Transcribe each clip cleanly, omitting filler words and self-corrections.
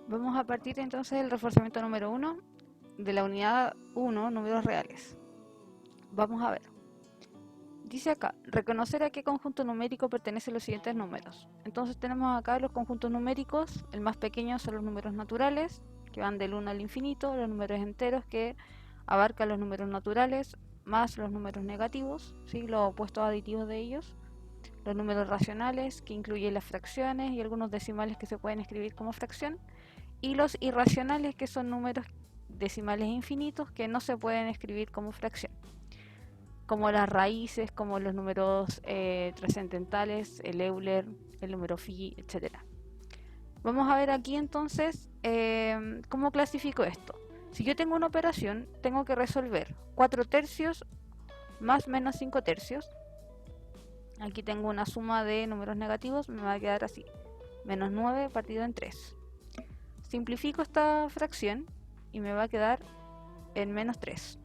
Vamos a partir entonces del reforzamiento número 1 de la unidad 1, números reales. Vamos a ver. Dice acá, reconocer a qué conjunto numérico pertenecen los siguientes números. Entonces tenemos acá los conjuntos numéricos, el más pequeño son los números naturales, que van del 1 al infinito, los números enteros que abarcan los números naturales, más los números negativos, ¿sí? Los opuestos aditivos de ellos, los números racionales, que incluyen las fracciones y algunos decimales que se pueden escribir como fracción, y los irracionales, que son números decimales infinitos que no se pueden escribir como fracción, como las raíces, como los números trascendentales, el Euler, el número phi, etc. Vamos a ver aquí entonces cómo clasifico esto. Si yo tengo una operación, tengo que resolver 4 tercios más menos 5 tercios. Aquí tengo una suma de números negativos, me va a quedar así, menos 9 partido en 3. Simplifico esta fracción y me va a quedar en menos 3.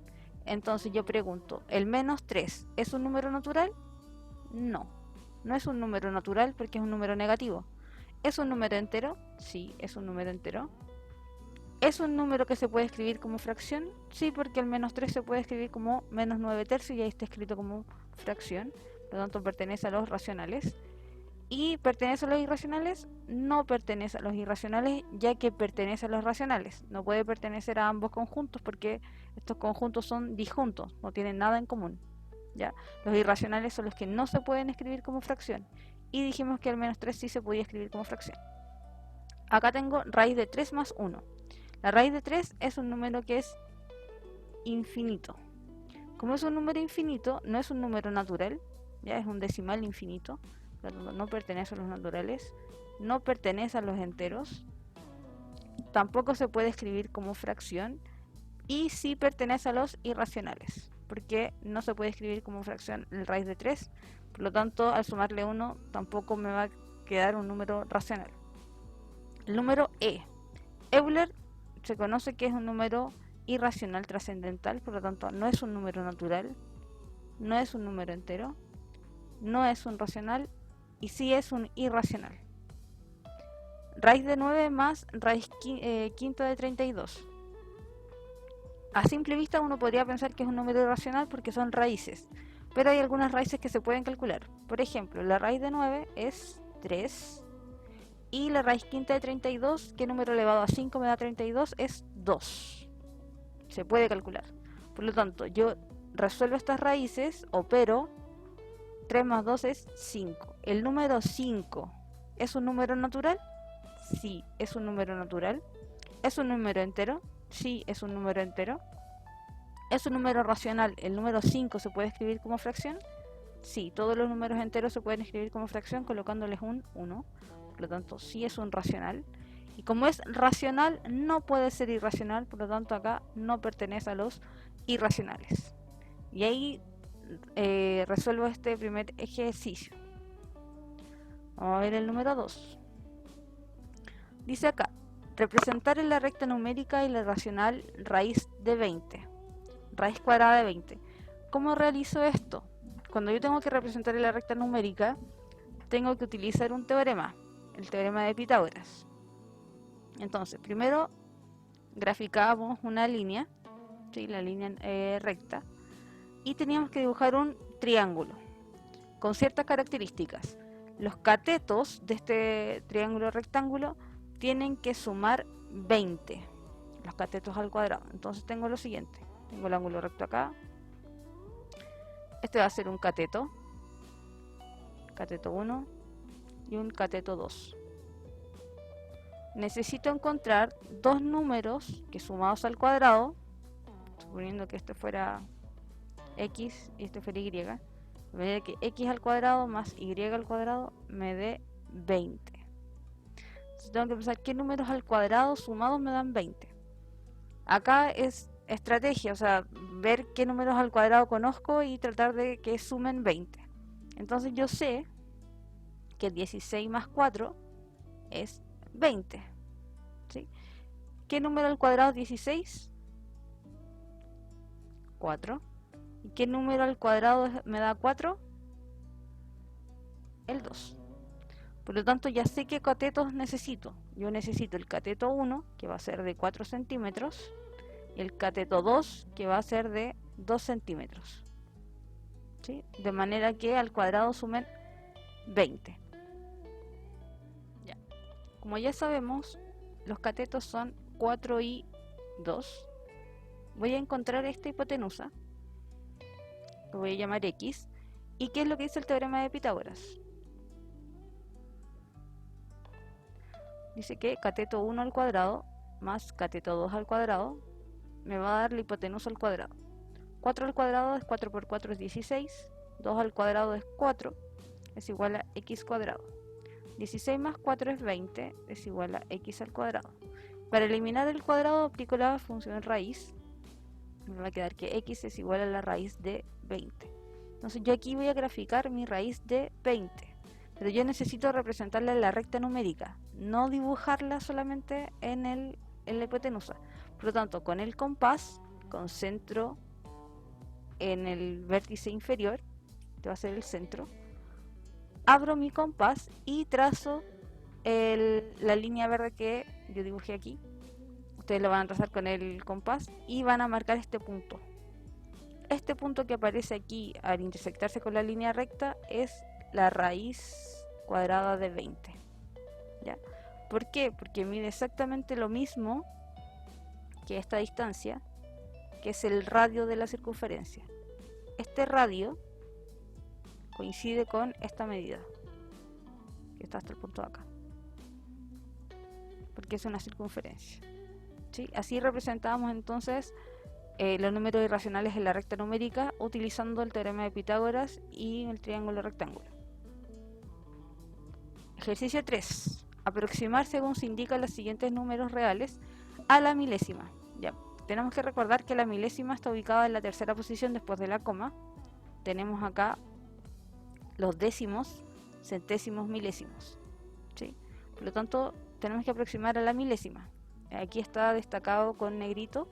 Entonces yo pregunto, ¿el menos 3 es un número natural? No, no es un número natural porque es un número negativo. ¿Es un número entero? Sí, es un número entero. ¿Es un número que se puede escribir como fracción? Sí, porque el menos 3 se puede escribir como menos 9 tercios y ahí está escrito como fracción. Por lo tanto, pertenece a los racionales. ¿Y pertenece a los irracionales? No pertenece a los irracionales, ya que pertenece a los racionales. No puede pertenecer a ambos conjuntos porque estos conjuntos son disjuntos, no tienen nada en común. ¿Ya? Los irracionales son los que no se pueden escribir como fracción. Y dijimos que el menos 3 sí se podía escribir como fracción. Acá tengo raíz de 3 más 1. La raíz de 3 es un número que es infinito. Como es un número infinito, no es un número natural, ya es un decimal infinito, no pertenece a los naturales, no pertenece a los enteros, tampoco se puede escribir como fracción y sí pertenece a los irracionales, porque no se puede escribir como fracción el raíz de 3, por lo tanto al sumarle 1 tampoco me va a quedar un número racional. El número E. Euler se conoce que es un número irracional trascendental, por lo tanto no es un número natural, no es un número entero, no es un racional y sí es un irracional. Raíz de 9 más raíz quinta de 32. A simple vista uno podría pensar que es un número irracional porque son raíces, pero hay algunas raíces que se pueden calcular. Por ejemplo, la raíz de 9 es 3 y la raíz quinta de 32, que número elevado a 5 me da 32, es 2. Se puede calcular. Por lo tanto, yo resuelvo estas raíces, opero, 3 más 2 es 5. ¿El número 5 es un número natural? Sí, es un número natural. ¿Es un número entero? Sí, es un número entero. ¿Es un número racional? ¿El número 5 se puede escribir como fracción? Sí, todos los números enteros se pueden escribir como fracción colocándoles un 1. Por lo tanto, sí es un racional. Y como es racional, no puede ser irracional, por lo tanto acá no pertenece a los irracionales. Y ahí resuelvo este primer ejercicio. Vamos a ver el número 2. Dice acá, representar en la recta numérica y la racional raíz de 20, raíz cuadrada de 20. ¿Cómo realizo esto? Cuando yo tengo que representar en la recta numérica, tengo que utilizar un teorema, el teorema de Pitágoras. Entonces, primero graficábamos una línea, ¿sí? La línea recta, y teníamos que dibujar un triángulo con ciertas características. Los catetos de este triángulo rectángulo tienen que sumar 20, los catetos al cuadrado. Entonces tengo lo siguiente, tengo el ángulo recto acá, este va a ser un cateto, cateto 1 y un cateto 2. Necesito encontrar dos números que sumados al cuadrado, suponiendo que este fuera x y este fuera y, de manera que x al cuadrado más y al cuadrado me dé 20. Entonces tengo que pensar qué números al cuadrado sumados me dan 20. Acá es estrategia, o sea, ver qué números al cuadrado conozco y tratar de que sumen 20. Entonces yo sé que 16 más 4 es 20. ¿Sí? ¿Qué número al cuadrado es 16? 4. ¿Y qué número al cuadrado me da 4? El 2. Por lo tanto, ya sé qué catetos necesito. Yo necesito el cateto 1, que va a ser de 4 centímetros, y el cateto 2, que va a ser de 2 centímetros. ¿Sí? De manera que al cuadrado sumen 20. Ya. Como ya sabemos, los catetos son 4 y 2. Voy a encontrar esta hipotenusa, que voy a llamar X. ¿Y qué es lo que dice el teorema de Pitágoras? Dice que cateto 1 al cuadrado más cateto 2 al cuadrado me va a dar la hipotenusa al cuadrado. 4 al cuadrado es 4 por 4 es 16, 2 al cuadrado es 4, es igual a x cuadrado. 16 más 4 es 20, es igual a x al cuadrado. Para eliminar el cuadrado aplico la función raíz. Me va a quedar que x es igual a la raíz de 20. Entonces yo aquí voy a graficar mi raíz de 20. Pero yo necesito representarla en la recta numérica, no dibujarla solamente en la hipotenusa. Por lo tanto, con el compás, concentro en el vértice inferior, que va a ser el centro, abro mi compás y trazo la línea verde que yo dibujé aquí. Ustedes lo van a trazar con el compás y van a marcar este punto. Este punto que aparece aquí al intersectarse con la línea recta es la raíz cuadrada de 20. ¿Ya? ¿Por qué? Porque mide exactamente lo mismo que esta distancia, que es el radio de la circunferencia. Este radio coincide con esta medida, que está hasta el punto de acá, porque es una circunferencia. ¿Sí? Así representamos entonces los números irracionales en la recta numérica utilizando el teorema de Pitágoras y el triángulo rectángulo. Ejercicio 3. Aproximar según se indican los siguientes números reales a la milésima. Ya, tenemos que recordar que la milésima está ubicada en la tercera posición después de la coma. Tenemos acá los décimos, centésimos, milésimos. ¿Sí? Por lo tanto, tenemos que aproximar a la milésima. Aquí está destacado con negrito.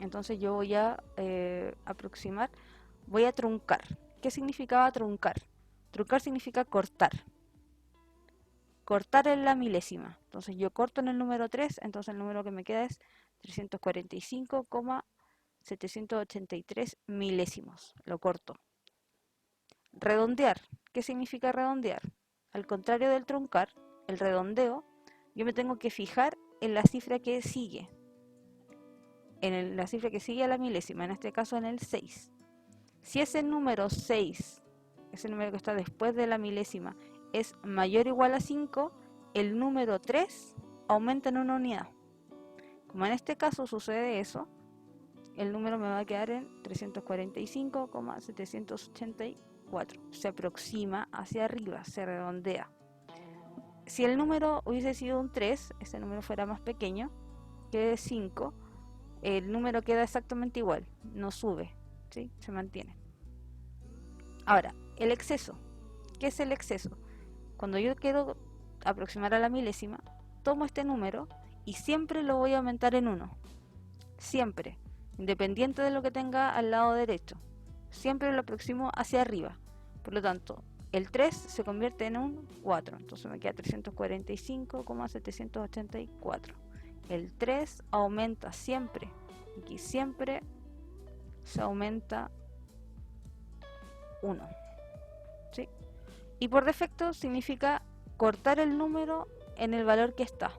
Entonces yo voy a aproximar, voy a truncar. ¿Qué significaba truncar? Truncar significa cortar. Cortar en la milésima. Entonces yo corto en el número 3, entonces el número que me queda es 345,783 milésimos. Lo corto. Redondear. ¿Qué significa redondear? Al contrario del truncar, el redondeo, yo me tengo que fijar en la cifra que sigue. La cifra que sigue a la milésima, en este caso en el 6. Si ese número 6, ese número que está después de la milésima, es mayor o igual a 5, el número 3 aumenta en una unidad. Como en este caso sucede eso, el número me va a quedar en 345,784. Se aproxima hacia arriba, se redondea. Si el número hubiese sido un 3, ese número fuera más pequeño que 5, el número queda exactamente igual, no sube, ¿sí? Se mantiene. Ahora, el exceso. ¿Qué es el exceso? Cuando yo quiero aproximar a la milésima, tomo este número y siempre lo voy a aumentar en 1. Siempre, independiente de lo que tenga al lado derecho. Siempre lo aproximo hacia arriba. Por lo tanto, el 3 se convierte en un 4. Entonces me queda 345,784. El 3 aumenta siempre. Aquí siempre se aumenta 1. ¿Sí? Y por defecto significa cortar el número en el valor que está.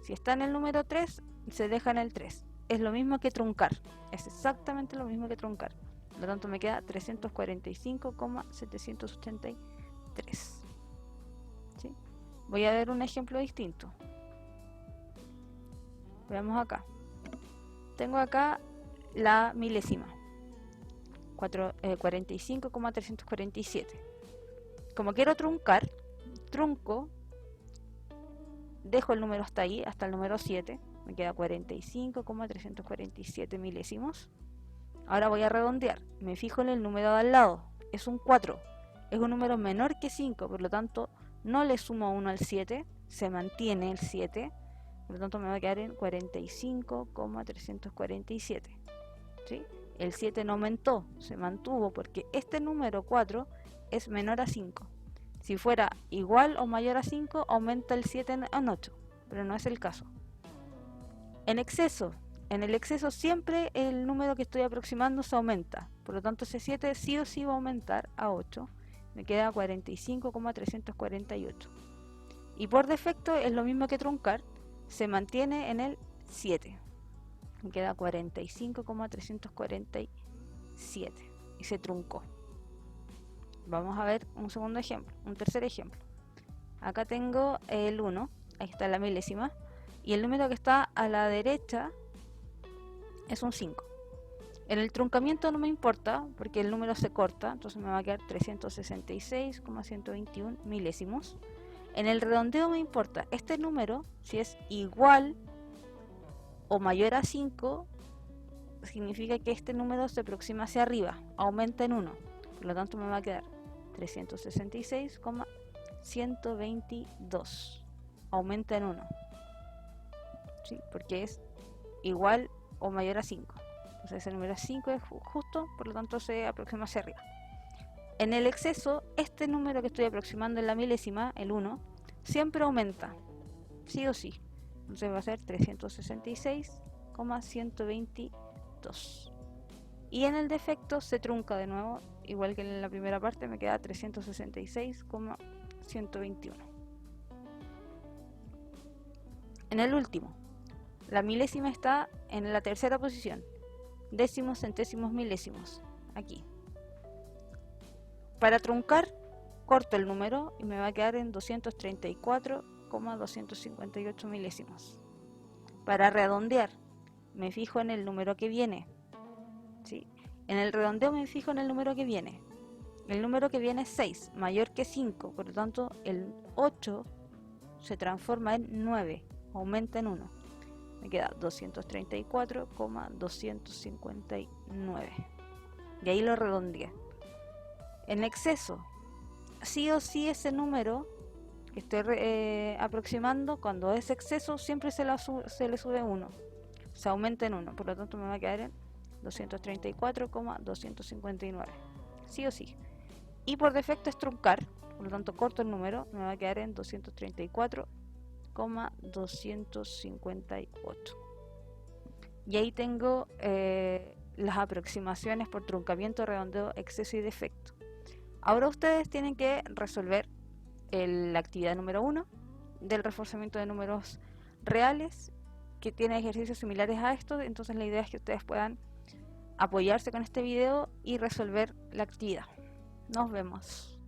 Si está en el número 3, se deja en el 3. Es lo mismo que truncar. Es exactamente lo mismo que truncar. Por lo tanto me queda 345,783. ¿Sí? Voy a ver un ejemplo distinto. Veamos acá. Tengo acá la milésima. 45,347. Como quiero truncar, trunco, dejo el número hasta ahí, hasta el número 7. Me queda 45,347 milésimos. Ahora voy a redondear. Me fijo en el número de al lado. Es un 4. Es un número menor que 5, por lo tanto no le sumo 1 al 7. Se mantiene el 7. Por lo tanto me va a quedar en 45,347. ¿Sí? El 7 no aumentó, se mantuvo porque este número 4 es menor a 5. Si fuera igual o mayor a 5, aumenta el 7 en 8, pero no es el caso. En el exceso siempre el número que estoy aproximando se aumenta, por lo tanto ese 7 sí o sí va a aumentar a 8, me queda 45,348. Y por defecto es lo mismo que truncar, se mantiene en el 7, me queda 45,347 y se truncó. Vamos a ver un segundo ejemplo, un tercer ejemplo. Acá tengo el 1, ahí está la milésima, y el número que está a la derecha es un 5. En el truncamiento no me importa porque el número se corta, entonces me va a quedar 366,121 milésimos. En el redondeo me importa este número, si es igual o mayor a 5, significa que este número se aproxima hacia arriba, aumenta en 1, por lo tanto me va a quedar 366,122, aumenta en 1, ¿sí? Porque es igual o mayor a 5. Entonces el número 5 es justo, por lo tanto se aproxima hacia arriba. En el exceso, este número que estoy aproximando en la milésima, el 1, siempre aumenta, sí o sí. Entonces va a ser 366,122. Y en el defecto se trunca de nuevo, igual que en la primera parte, me queda 366,121. En el último, la milésima está en la tercera posición, décimos, centésimos, milésimos, aquí. Para truncar, corto el número y me va a quedar en 234,258 milésimos. Para redondear, me fijo en el número que viene, ¿sí? En el redondeo me fijo en el número que viene. El número que viene es 6, mayor que 5, por lo tanto el 8 se transforma en 9, aumenta en 1. Me queda 234,259. Y ahí lo redondeé. En exceso, sí o sí ese número que estoy aproximando, cuando es exceso, siempre se le sube 1. Se aumenta en 1, por lo tanto me va a quedar en 234,259. Sí o sí. Y por defecto es truncar, por lo tanto corto el número, me va a quedar en 234,258. Y ahí tengo las aproximaciones por truncamiento, redondeo, exceso y defecto. Ahora ustedes tienen que resolver la actividad número 1 del reforzamiento de números reales, que tiene ejercicios similares a estos. Entonces la idea es que ustedes puedan apoyarse con este video y resolver la actividad. Nos vemos.